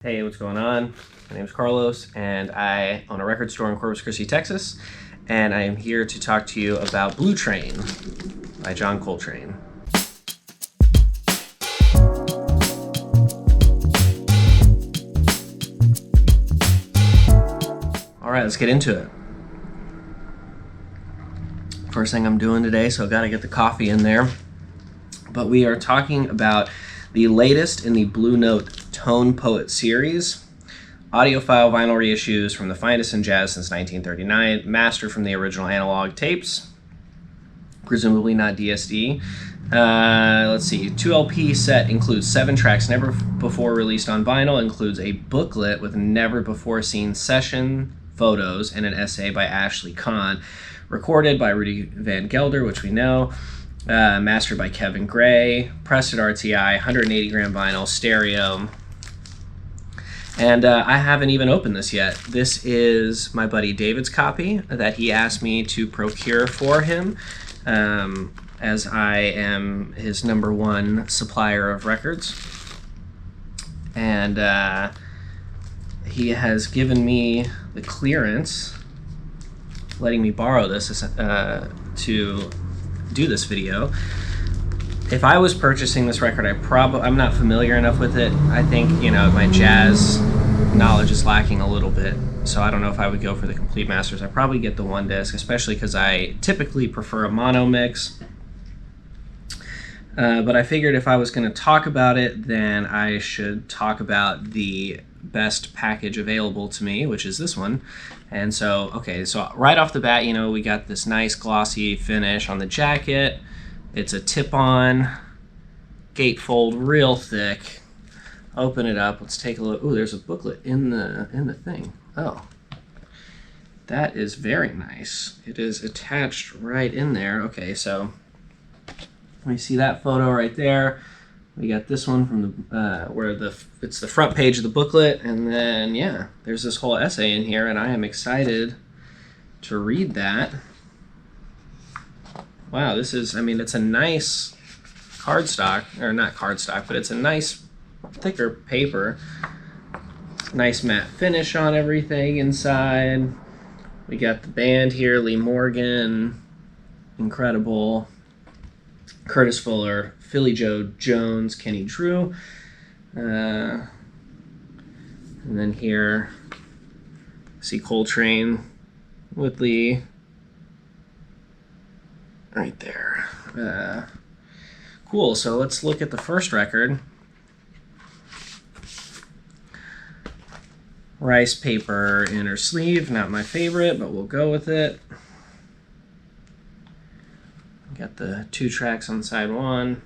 Hey, what's going on? My name is Carlos, and I own a record store in Corpus Christi, Texas, and I am here to talk to you about Blue Train by John Coltrane. All right, let's get into it. First thing I'm doing today, so I've got to get the coffee in there, but we are talking about the latest in the Blue Note Tone Poet series, audiophile vinyl reissues from the finest in jazz since 1939, mastered from the original analog tapes, presumably not DSD. Let's see, 2LP set includes 7 tracks never before released on vinyl, includes a booklet with never before seen session photos and an essay by Ashley Kahn, recorded by Rudy Van Gelder, which we know, mastered by Kevin Gray, pressed at RTI, 180 gram vinyl, stereo. And I haven't even opened this yet. This is my buddy David's copy that he asked me to procure for him, as I am his #1 supplier of records. And he has given me the clearance, letting me borrow this to do this video. If I was purchasing this record, I'm not familiar enough with it. I think, my jazz knowledge is lacking a little bit, so I don't know if I would go for the complete masters. I'd probably get the 1 disc, especially because I typically prefer a mono mix. But I figured if I was going to talk about it, then I should talk about the best package available to me, which is this one. And so, so right off the bat, we got this nice glossy finish on the jacket. It's a tip-on gatefold, real thick. Open it up. Let's take a look. Ooh, there's a booklet in the thing. Oh, that is very nice. It is attached right in there. Okay, so let me see that photo right there. We got this one from the it's the front page of the booklet, and then there's this whole essay in here, and I am excited to read that. Wow, this is, it's a nice cardstock, or not cardstock, but it's a nice thicker paper. Nice matte finish on everything inside. We got the band here, Lee Morgan, incredible, Curtis Fuller, Philly Joe Jones, Kenny Drew. And then here, see Coltrane with Lee. Right there. Cool, so let's look at the first record. Rice paper inner sleeve, not my favorite, but we'll go with it. Got the 2 tracks on side 1,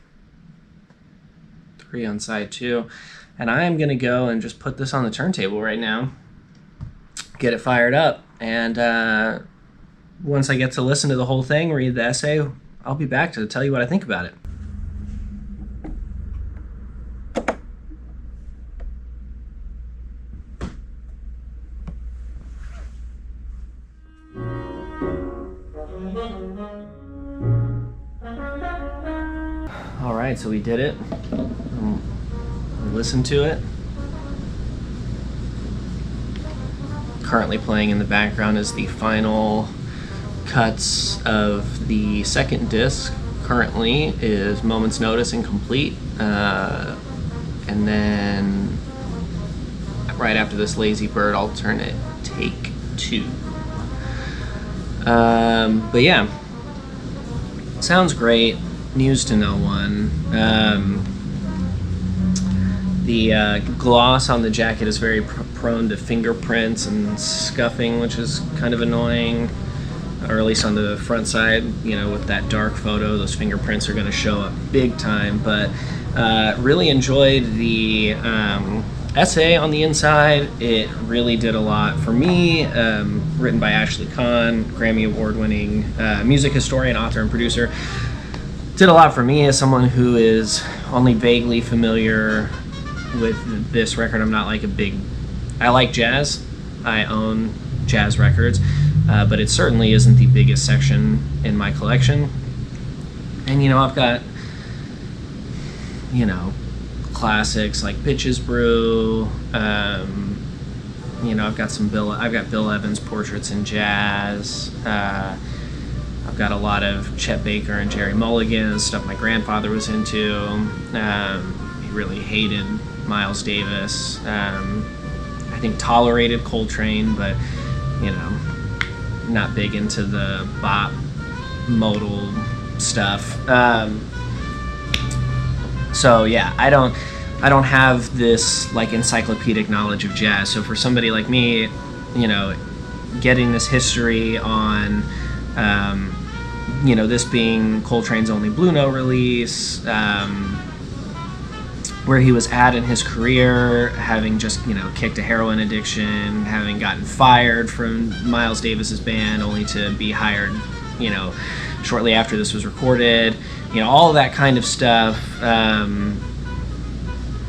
3 on side 2, and I am gonna go and just put this on the turntable right now, get it fired up, and once I get to listen to the whole thing, read the essay, I'll be back to tell you what I think about it. All right, so we did it. We listened to it. Currently playing in the background is the final cuts of the second disc. Currently is Moment's Notice Incomplete, and then right after this, Lazy Bird alternate take 2. But yeah, sounds great. News to no one. The gloss on the jacket is very prone to fingerprints and scuffing, which is kind of annoying, or at least on the front side. With that dark photo, those fingerprints are going to show up big time. But really enjoyed the essay on the inside. It really did a lot for me. Written by Ashley Kahn, Grammy Award-winning music historian, author, and producer. Did a lot for me as someone who is only vaguely familiar with this record. I'm not like I like jazz. I own jazz records, but it certainly isn't the biggest section in my collection. And I've got classics like Bitches Brew. You know, I've got Bill Evans' Portraits in Jazz. I've got a lot of Chet Baker and Jerry Mulligan, stuff my grandfather was into. He really hated Miles Davis. I think tolerated Coltrane, but, you know, not big into the bop modal stuff. So yeah, I don't have this like encyclopedic knowledge of jazz. So for somebody like me, you know, getting this history on, you know, this being Coltrane's only Blue Note release, where he was at in his career, having just, you know, kicked a heroin addiction, having gotten fired from Miles Davis's band, only to be hired, you know, shortly after this was recorded. You know, all of that kind of stuff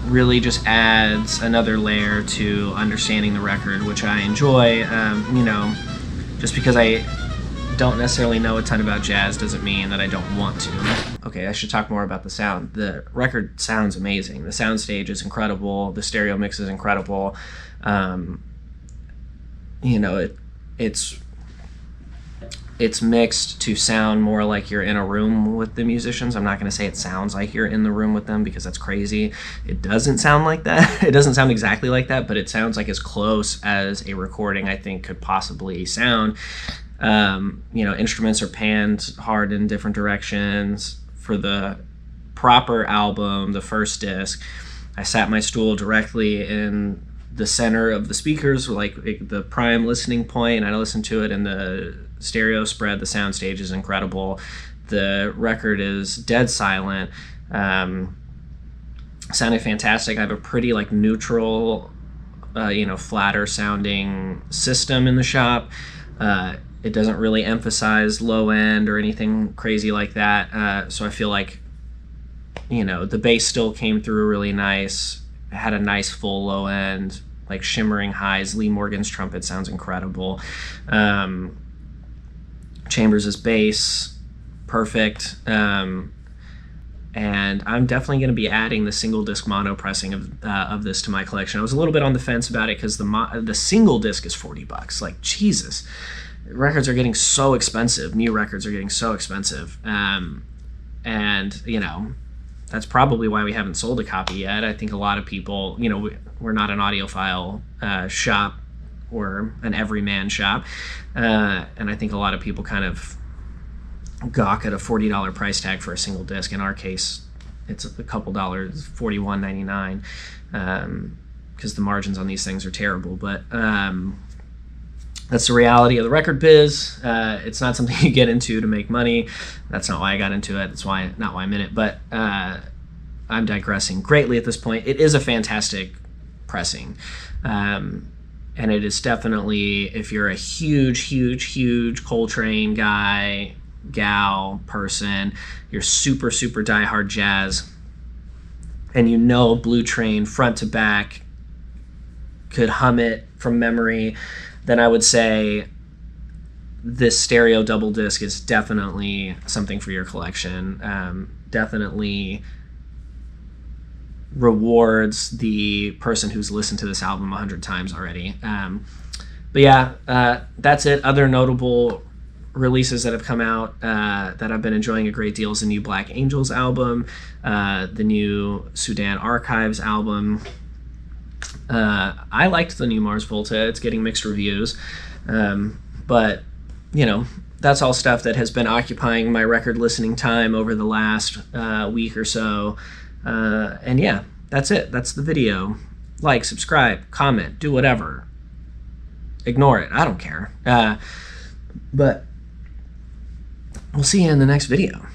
really just adds another layer to understanding the record, which I enjoy. You know, just because I don't necessarily know a ton about jazz doesn't mean that I don't want to. Okay, I should talk more about the sound. The record sounds amazing. The soundstage is incredible. The stereo mix is incredible. You know, it's mixed to sound more like you're in a room with the musicians. I'm not going to say it sounds like you're in the room with them because that's crazy. It doesn't sound like that. It doesn't sound exactly like that, but it sounds like as close as a recording I think could possibly sound. You know, instruments are panned hard in different directions. For the proper album, the first disc, I sat my stool directly in the center of the speakers, like the prime listening point, and I listened to it in the stereo spread. The soundstage is incredible. The record is dead silent. Sounded fantastic. I have a pretty like neutral, you know, flatter sounding system in the shop. It doesn't really emphasize low end or anything crazy like that. So I feel like, you know, the bass still came through really nice. It had a nice full low end, like shimmering highs. Lee Morgan's trumpet sounds incredible. Chambers' bass, perfect. And I'm definitely going to be adding the single disc mono pressing of this to my collection. I was a little bit on the fence about it because the single disc is $40. Like, Jesus. Records are getting so expensive. New records are getting so expensive. And, you know, that's probably why we haven't sold a copy yet. I think a lot of people, you know, we're not an audiophile shop or an everyman shop. And I think a lot of people kind of gawk at a $40 price tag for a single disc. In our case, it's a couple dollars, $41.99, because the margins on these things are terrible. But that's the reality of the record biz. It's not something you get into to make money. That's not why I got into it. That's not why I'm in it. But I'm digressing greatly at this point. It is a fantastic pressing. And it is definitely, if you're a huge Coltrane guy, gal, person, you're super diehard jazz, and you know Blue Train front to back, could hum it from memory, then I would say this stereo double disc is definitely something for your collection. Definitely rewards the person who's listened to this album 100 times already. But yeah, that's it. Other notable releases that have come out that I've been enjoying a great deal is the new Black Angels album, the new Sudan Archives album. I liked the new Mars Volta. It's getting mixed reviews. But, you know, that's all stuff that has been occupying my record listening time over the last week or so. And yeah, that's it. That's the video. Like, subscribe, comment, do whatever. Ignore it. I don't care. But we'll see you in the next video.